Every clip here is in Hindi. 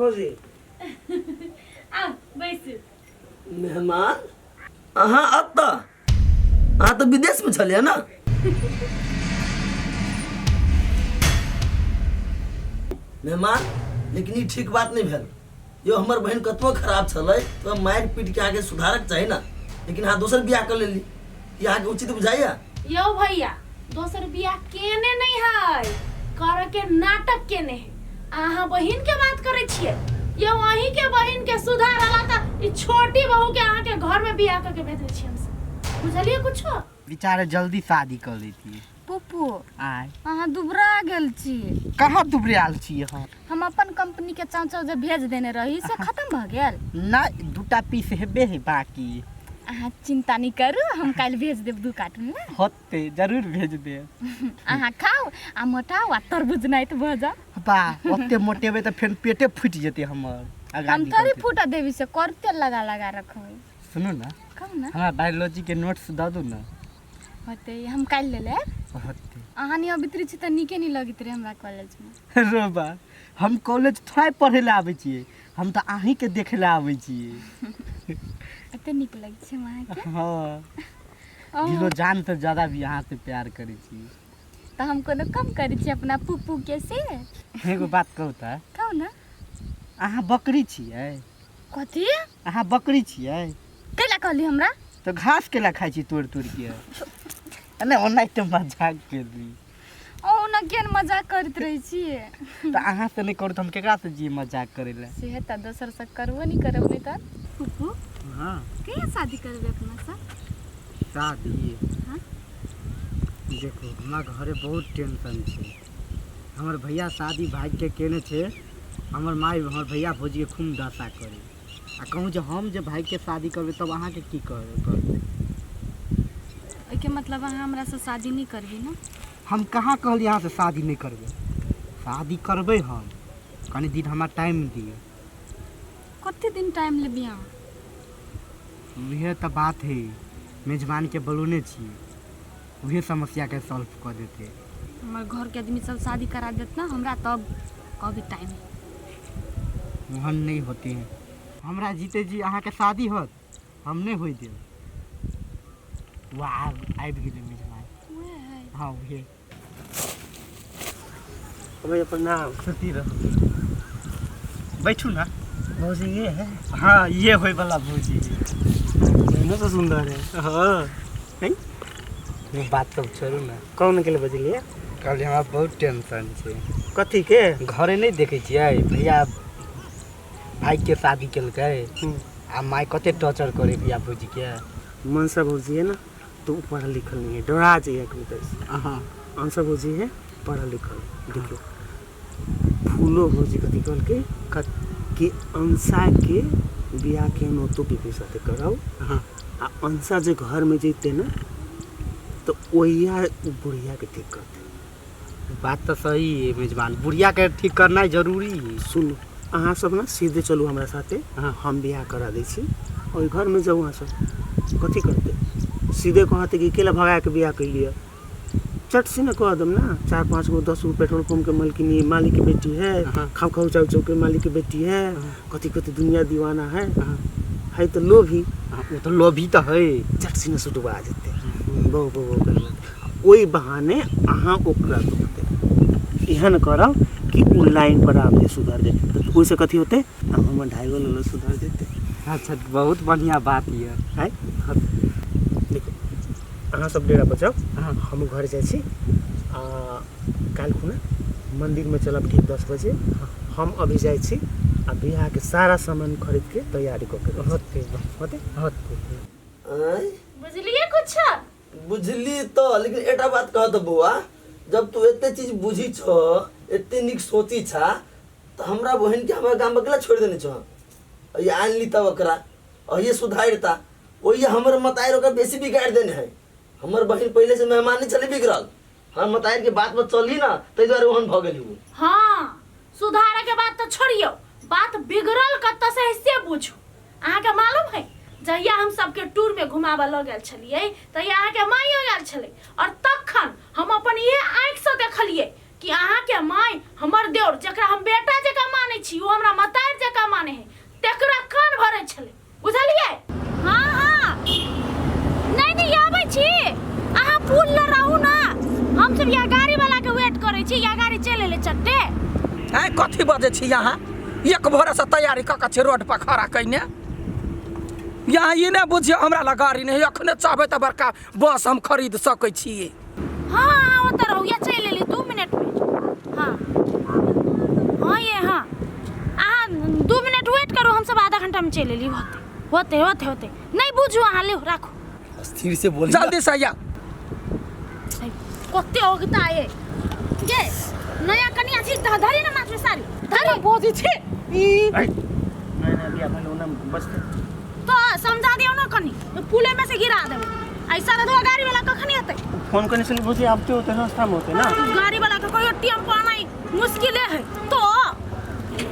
खोजी आ बैसू। मेहमान अहाँ अहाँ तो विदेश में छलिए ना। मेहमान लेकिन ये ठीक बात नहीं भेल। यो हमर बहन कतबो खराब छलै तो मारि पीट के आगे सुधारक चाही ना, लेकिन हाँ दोसर बियाह कर लेली। यहाँ के उचित बुझाइया? यो भैया दोसर बियाह केने नहीं है, कर के नाटक केने है। अहाँ बहिन के बात करे छियै, ये वही के बहिन के सुधार आला त ई छोटी बहू के अहाँ के घर में बियाह करके भेज दै छी हम सब। बुझलिए कुछो? बेचारे जल्दी शादी कर लेती। पुप्पू आय अहाँ दुबरा गेल छी। कहाँ दुबराल छी हम अपन कंपनी के चाँचौ जे भेज देने रही से खत्म भ गेल। नहीं दूटा पीस हेबे है बाकी। अहाँ चिंता नहीं करू, हम काल भेज देब 2 कार्टून में। होते जरूर भेज दे। अहाँ खाओ आ मोटाओ आ तरबूज नहीं तो भऽ जा। बा ओते मोटेबे तो फिर पेटे फूट जेते हमर। हम थोड़ी फूटा देवी से करते लगा लगा रखबै। सुनो ना, कहू ना। हमरा बायोलॉजी के नोट्स द दू ना। होते हम काल ले ले। होते अहाँ नहीं अबित्री छी त नीके नहीं लगित रे हमरा कॉलेज में। रोबा हम कॉलेज थोड़ा पढ़े ला आवे छिए, हम तो आही के देखे ला आवे छिए। एते नीक लगे छै वहाँ के। हां दिलो जान से ज्यादा भी यहाँ से प्यार करे छी। तो हम कोनो कम करे छी अपना पुप्पू के से। एगो बात कहू त, कहू ना। अहाँ बकरी छिए? कथी? अहाँ बकरी छिए? केला कहली हमरा? तो घास केला खाइ छी तोड़ तोड़ के। अने ओना तो मजाक कर दी। ओ ना केन मजाक करत रही छी। तो अहाँ से नहीं करू तो हम केकरा से जी मजाक करेला? से त दोसर से करबो नहीं करब नहीं त। पुप्पू हां कहिया शादी करबे अपना से? शादी? हां देखो हमरा घरे बहुत टेंशन छे। हमर भैया शादी भाग के केने छे। हमर माई हमर भैया भौजी के खूब दशा करे। आ कहूँ जो हम जो भाई के शादी करबे तब अहाँ के की करबे? के मतलब अहाँ हमरा से शादी नहीं करबी ना? हम कहाँ कहली यहाँ से शादी नहीं करबे। शादी करबे हम, कनी दिन हमार टाइम दिए। कते दिन टाइम लेबी अहाँ? वह तो बात है, मेजबान के बोलने छी, वही समस्या के सॉल्व कर देते। हमारे घर के आदमी सब शादी करा देत ना हमरा, तब कभी टाइम वहन नहीं होते हैं। हमरा जीते जी अहाँ के शादी होत, हम नहीं होई दे। वाह आबि गेलै मेजबान। हाँ वही भैया प्रणाम। खुशी रहो, बैठू ना। भौजी ये है? हाँ ये होय वाला भौजी। ना तो सुंदर है। हाँ नहीं बात तो छोड़ू ना। कौन के लिए बजलिए? कहली हमरा बहुत टेंशन छे। कथी के? घरे नहीं देखे छियै भैया भाई के शादी केलकै आ माई कते टॉर्चर करे भैया भौजी के। मनसा भौजी है ना, तो पढ़ल लिखल नहीं है, डरा जाइए कभी। हाँ मनसा भौजी है पढ़ल लिखल। देखियो फूलो भौजी कथी कहल के कि अंसा के बियाह के नोतो के साथे कराओ। हाँ आ अंसा जे घर में जैते ना तो ओहिया बुढ़िया के ठीक करते। बात तो सही है मेजबान, बुढ़िया के ठीक करना जरूरी है। सुनो अहाँ सब ना सीधे चलू हमरा साथे। हाँ हम बियाह करा दै छी और घर में जाऊ। अहाँ सब कथी करते? सीधे कहते कि केला भगा के बियाह कर लिया। चट से ना कह दम ना 4-5 गो 10 गो पेट्रोल पंप के मालकिनी मालिक की बेटी है। हाँ। खाऊ खाऊ चाऊ चाऊ के मालिक की बेटी है। हाँ। कथी कथी दुनिया दीवाना है। हाँ। है तो लोभी। हाँ, वो तो लोभी तो है। चट से ना सुटवा जेते बहु बहु कर लेते। ओई बहाने अहाँ ओकरा दोते एहन करब कि उ लाइन पर आके सुधर जाए। तो ओइसे कथी होते? हम 2.5 गो लोग सुधर जेते। अच्छा बहुत बढ़िया बात है। है देखो अहाँ सब डेरा पर जाओ। हाँ। हम घर जाइ छी। काल खुना मंदिर में चलब ठीक 10 बजे। हम अभी जाइ छी आ बियाह के सारा सामान खरीद के तैयारी करके होते होते होते। बुझलिए कुछ? बुझली तो, लेकिन एटा बात कह दो बुआ, जब तू एते चीज बुझी छो, एते निक सोची छा, तो हमरा बहन के हमरा गांव अकेला छोड़ देने छो। ये आन ली तब ओकरा और ये सुधारता। ओये हमर मतायर ओकरा बेसी बिगाड़ देने है। हमर बहन पहले से मेहमान नहीं चली बिगड़ल। हम मतायर के बात पर चली ना, तै द्वारे ओहन भ गेली उ। हाँ सुधारे के बात तो छोड़ियो, बात बिगड़ल कत से ऐसे पूछो। अहाँ के मालूम है जहिया हम सबके टूर में घुमाबा ल गेल छलिए तहिया अहाँ के माइयो गेल छले और तखन हम अपन ये आंख से देखलिए कि अहाँ के माय हमर देवर जकरा हम बेटा जका माने छी वो हमरा मतार जका माने है तकरा कान भरे छले बुझलिए। हाँ हाँ नहीं नहीं आबै छी अहाँ पुल ल रहू ना हम सब या गाड़ी वाला के वेट करे छी या गाड़ी चले ले चट्टे। आइ कथी बजे छी यहाँ एक भोरे से तैयारी कऽ के छी रोड पर खड़ा कइने यहाँ ये नहीं बुझिए हमरा लग गाड़ी नहीं अखने चाहबे त बड़का बस हम खरीद सकै छियै। हाँ उतर रहो या चले ले 2 मिनट में। हाँ हाँ ये हाँ अहाँ 2 मिनट वेट करो हम सब आधा घंटा में चले ली होते होते होते नहीं बुझू अहाँ ले राखो स्थिर से बोली जल्दी से या कते होगता ये ये नया कन्या छी त धरी ना माछ सारी धरी बोझी छी तो समझा दियो ना कनी पुले में से गिरा देबो ऐसा रधवा गाड़ी वाला कखनी आते फोन करने से बुझे आप तो होते रास्ता में होते ना गाड़ी वाला का कोई टेम्पो आना मुश्किल है तो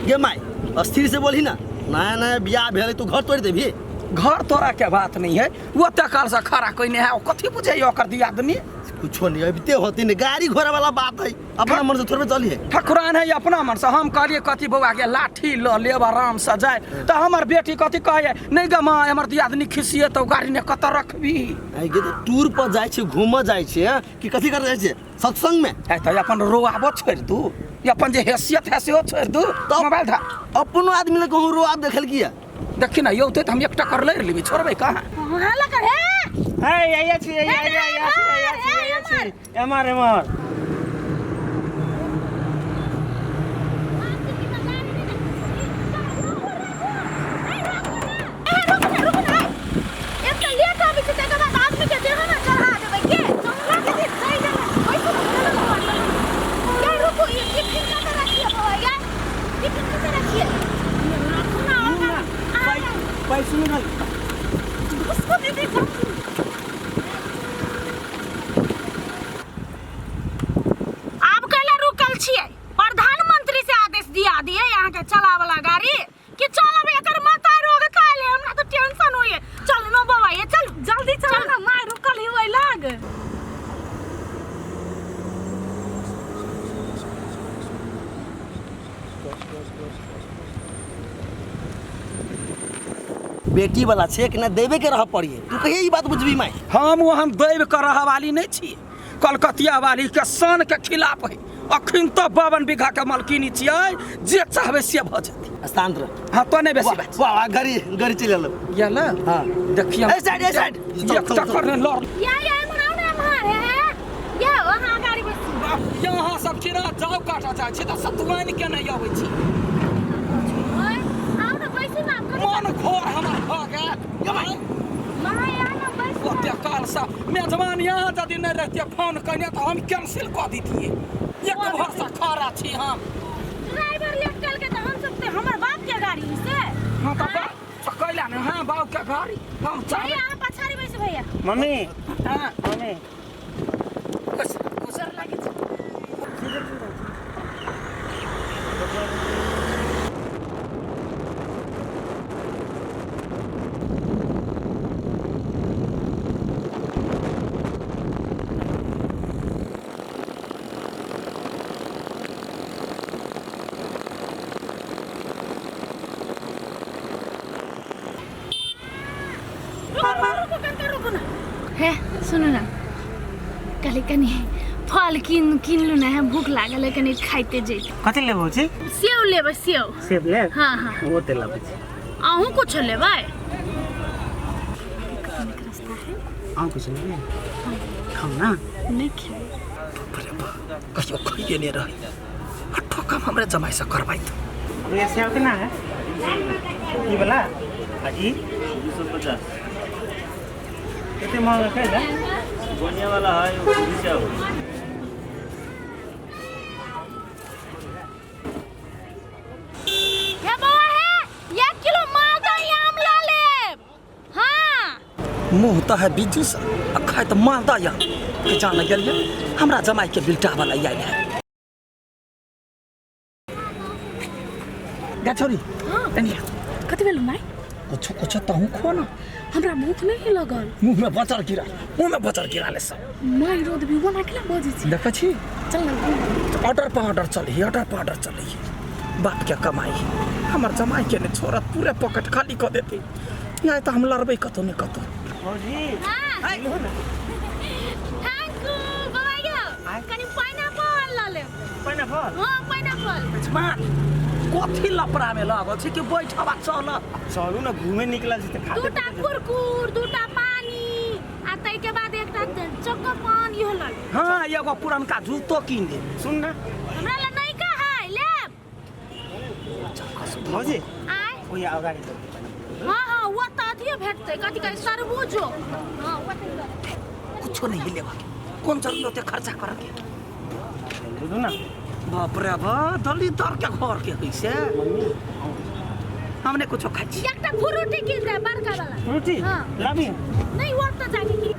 ये माई स्थिर से बोली ना नया नया बियाह भेल तू घर तोड़ देबी। घर तोरा के बात नहीं है वो तकाल से खड़ा कइने है कथी बुझे ओकर दियादनी कुछो नहीं अभी ते होती नहीं गाड़ी घोड़ा वाला बात है अपना मन से थोड़े चली है। ठकुरान है अपना मन से हम कहलिए कथी बउआ के लाठी ल लेब आराम से जाए तो हमर बेटी कथी कहे नहीं गे माँ हमर दियादनी खिसिए तो गाड़ी ने कत रखबी आई के टूर पर जाय छे घूम जाय छे कि कथी कर जाय छे सत्संग में है तो अपन रोआबो छोड़ दू अपन जे हैसियत है से छोड़ दू तो मोबाइल था अपनो आदमी ने कहूं रो आप देखल किया देखी ना यो तो हम एक टक्कर ले लेबी छोड़बे कहां हाला कर है है ये छी एमआर प्रधानमंत्री से आदेश दिया दिए यहाँ के चला वाला गाड़ी कि चल एकर माता रोग काले हमरा तो टेंशन होए चल नो बाबा ये चल जल्दी चल ना माय रुकल ही होय लाग बेटी वाला छे कि ना देवे के रह पड़िए तू कहिए ई बात बुझबी माई हम दैव के रह वाली नहीं छी कलकतिया वाली के सन के खिलाफ है अखन तो 52 बीघा के मालकिनी छियै जे चाहबे से भ जेतै शांत रह। हाँ तो नहीं बेसी बात वाह गाड़ी गाड़ी चले लो ये ले हां देखिए ए साइड एक टक्कर ने लड़ या मनाओ ना मारे है या वहां गाड़ी बस यहाँ सब चिरा जाओ काटा जाय छै त सतुआइन के नहीं आबै छी ओए आओ ना बैसी ना मन घोर हमर भ गेल माय आना बैस ओते काल सा मेजबान यहाँ यदि नहीं रहते फोन कने तो हम कैंसिल कर दीतिए एक भरोसा खड़ा छी हम ड्राइवर लेट चल के तो हम सब हमर बाप के गाड़ी से हाँ तो सकैला ने हाँ बाबू के गाड़ी हम चाहे भैया पछाड़ी बैस भैया मम्मी हाँ मम्मी गुजर लागे छै है सुनो ना कल कनी फल किन लू ना भूख लागल है कनी खाइते जे कथी लेबो छी सेव लेबै सेव सेब ले हाँ हाँ वो ते लाबे छी अहूँ कुछ लेबै आउ कुछ लेबे खाऊ ना नहीं खाए कहियो खइए नहीं रही ठोकम हमरे जमाई से करवाई तो ये सेब कितना है ई वाला हाजी 250 कितने महंगा है ना बढ़िया वाला है वो 20 क्या बाबा है 1 किलो मालदा आम ला लेब हाँ मुँह तो है बिजू से आ खाए तो मालदा या के जान गेलिए हमरा जमाई के बिल्टा वाला आइल है गा छोरी हाँ तनिया कति बेलु माई कुछ कुछ तहु खो ना हमरा भूख नहीं लगल मुंह में बचर गिरा ले सब माई रोद भी बना के बजे छी देख छी चल ना ऑर्डर पर ऑर्डर चली बाप क्या कमाई हमार जमाई के ने छोरा पूरे पॉकेट खाली कर देते यहाँ तो हम लड़बे कतो ने कतो भौजी लो ना थैंक यू बाबा गयो कनी पाइनएप्पल ल ले पाइनएप्पल हां पाइनएप्पल जमान कथी लपड़ा में लागल छै कि बैठबा चल चलू ना घूमे निकलल छी त खाते दूटा कुरकुर दूटा पानी आ तै के बाद एकटा चक्का पान इहो ल ले हाँ एगो पुरनका जूतो कीन दे सुन ना हमरा ल नहीं का है ले भौजी आय ओइ अगाडि त हां वो त अथिए भेटतै कथि कहै सरबुजो हां वो त कुछो नहीं लेवा कौन चल लोते खर्चा कर के बुझू ना बाप रे बाप दलितर के घर के कैसे हमने कुछो खाई छी एकटा फ्रूटी किन दे बड़का वाला फ्रूटी हाँ। लाबी नहीं वो त जाके